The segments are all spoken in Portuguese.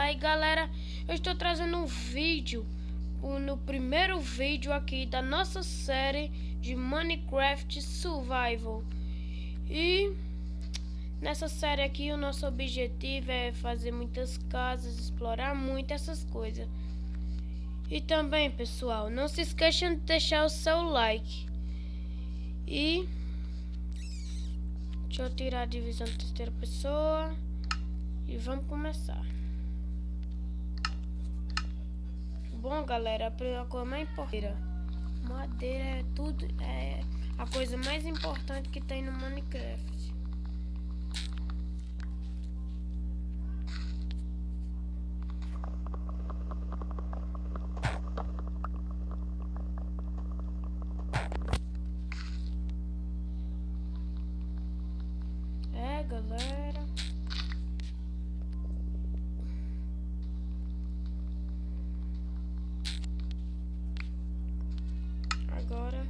lá. E galera, eu estou trazendo um vídeo, no primeiro vídeo aqui da nossa série de Minecraft Survival. E nessa série aqui o nosso objetivo é fazer muitas casas, explorar muito essas coisas. E também, pessoal, não se esqueçam de deixar o seu like. E deixa eu tirar a divisão de terceira pessoa e vamos começar. Bom, galera, a coisa mais importante, madeira é tudo, é a coisa mais importante que tem no Minecraft. Galera, agora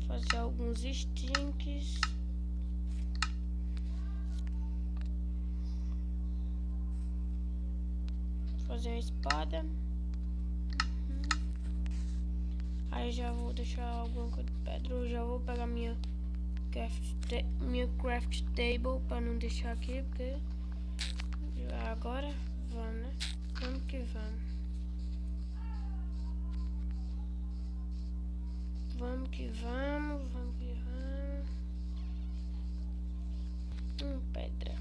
fazer alguns stinks. Fazer uma espada. Aí já vou deixar alguma coisa de pedra. Eu já vou pegar minha craft table para não deixar aqui, porque agora vamos, né? Vamos que vamos. Vamos que vamos, vamos que vamos. Pedra.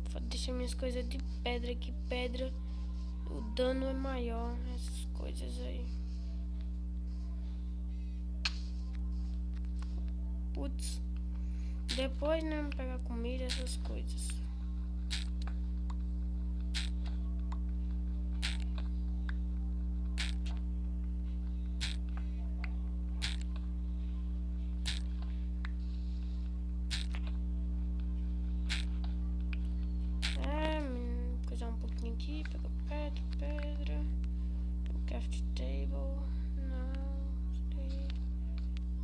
Vou deixar minhas coisas de pedra aqui. Pedra, o dano é maior, essas coisas aí. Putz. Depois, né, vamos pegar comida, essas coisas. Coisar um pouquinho aqui, pegar pedra. Craft table. Não, sei.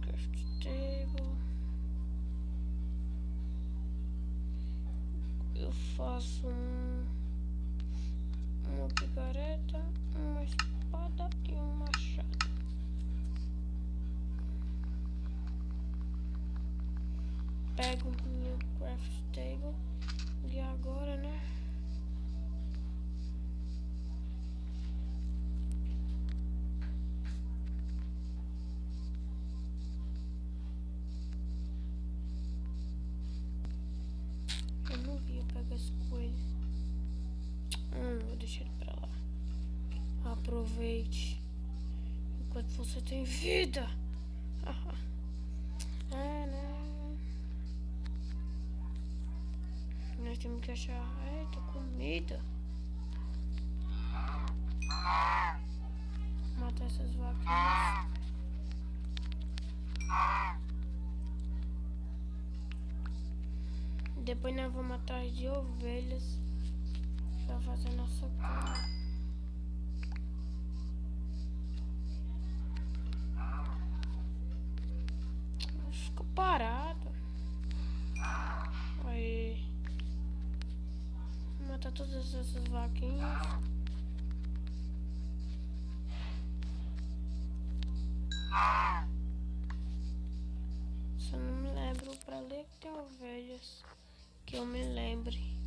Craft table. Eu faço uma picareta, uma espada e um machado. Pego meu craft table e agora, né? Eu não ia pegar esse coelho. Vou deixar ele pra lá. Aproveite enquanto você tem vida. Né? Nós temos que achar comida. Matar essas vacas. Depois nós vamos atrás de ovelhas pra fazer nossa cama. Ficou parado. Aí. Vou matar todas essas vaquinhas. Se eu não me lembro pra ler que tem ovelhas. Que eu me lembre.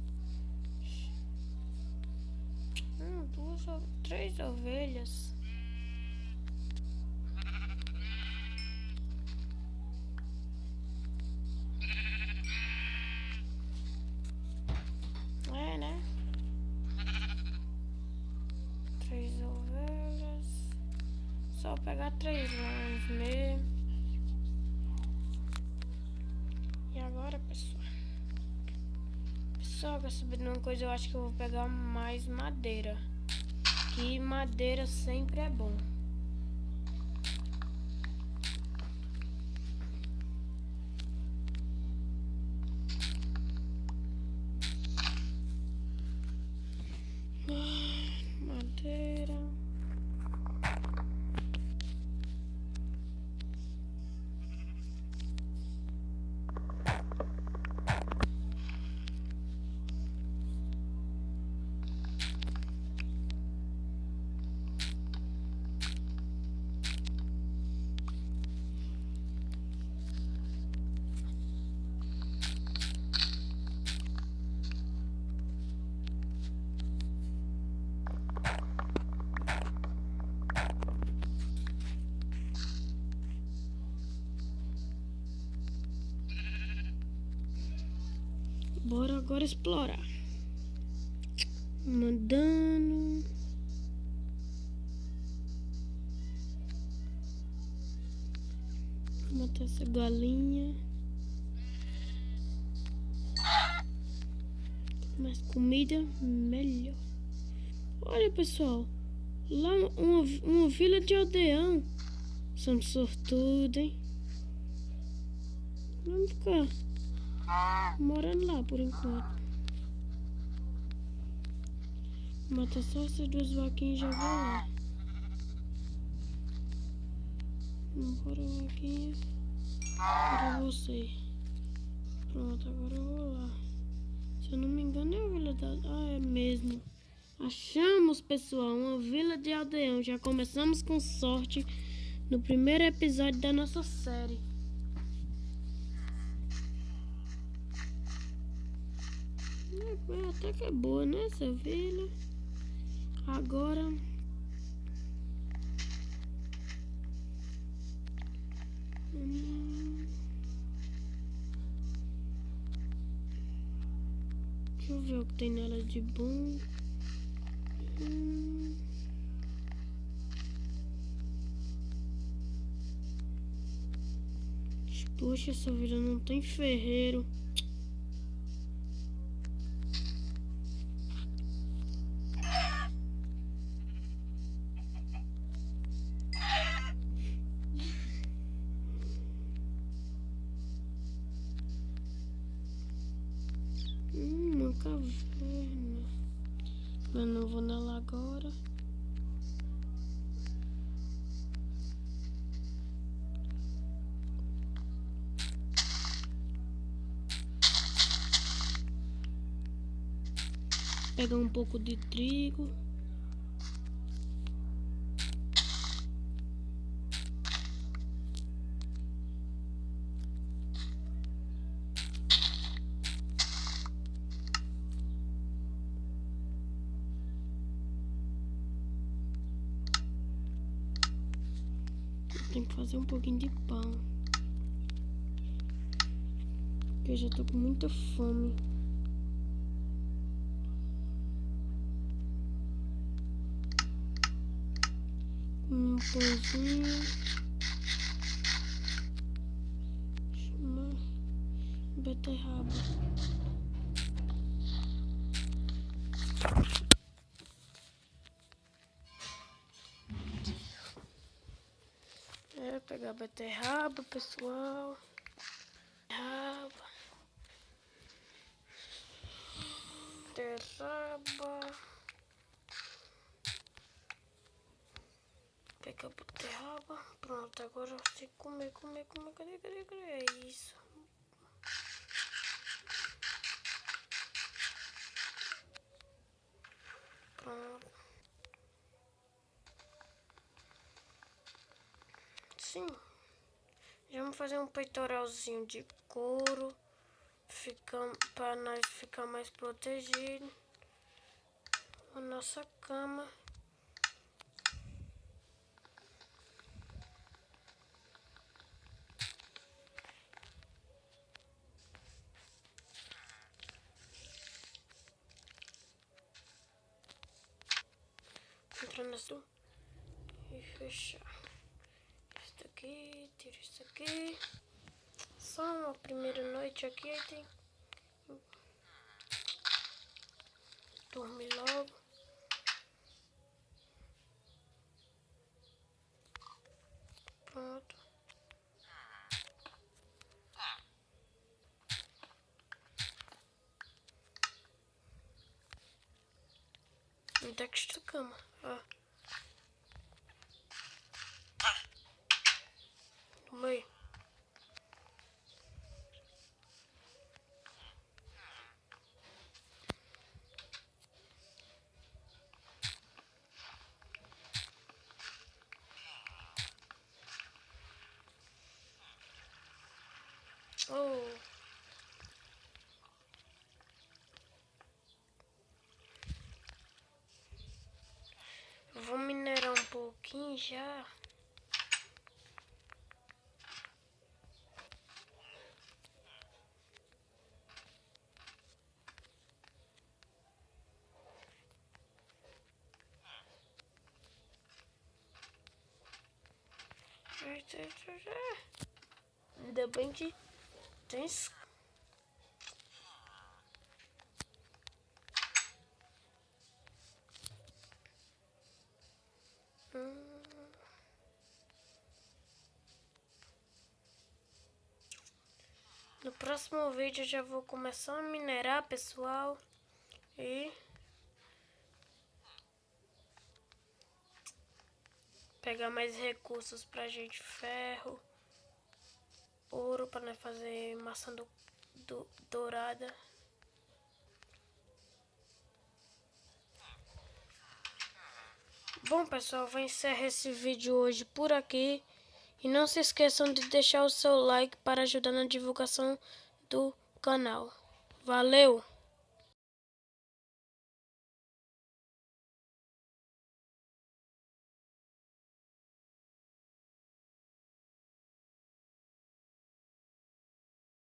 3 ovelhas. Né? 3 ovelhas. Só pegar 3 lãs mesmo. E agora, pessoal? Quer saber de uma coisa? Eu acho que eu vou pegar mais madeira. Que madeira sempre é bom. Madeira. agora explorar. Mandando. Vou matar essa galinha. Mais comida, melhor. Olha, pessoal. Lá uma vila de aldeão. Somos sortudos, hein? Vamos ficar morando lá por enquanto. Mata só essas duas vaquinhas e já vou lá. Bora, vaquinha. Para você. Pronto, agora eu vou lá. Se eu não me engano é a vila da... Ah, é mesmo. Achamos, pessoal, uma vila de aldeão. Já começamos com sorte no primeiro episódio da nossa série. Até que é boa, né, essa vila. Agora... Deixa eu ver o que tem nela de bom. Poxa, essa vila não tem ferreiro. Uma caverna. Mas não vou nela agora. Pegar um pouco de trigo. Tem que fazer um pouquinho de pão. Porque eu já tô com muita fome. Um pãozinho. Chama beterraba. Pegar beterraba, pessoal. Beterraba. Pegar beterraba. Pronto, agora eu sei comer. Cadê? É isso. Pronto. Sim. Já vamos fazer um peitoralzinho de couro. Para nós ficar mais protegidos. A nossa cama. Entrar nessa e fechar. Isso daqui, tira isso aqui. Só uma primeira noite aqui, aí tem dormir logo. Pronto. Onde é que está a cama? No meio. Oh. Vou minerar um pouquinho já. Ainda bem que tem... No próximo vídeo eu já vou começar a minerar, pessoal. E... pegar mais recursos pra gente. Ferro. Ouro para nós fazer maçã dourada. Bom, pessoal, vou encerrar esse vídeo hoje por aqui. E não se esqueçam de deixar o seu like para ajudar na divulgação do canal. Valeu!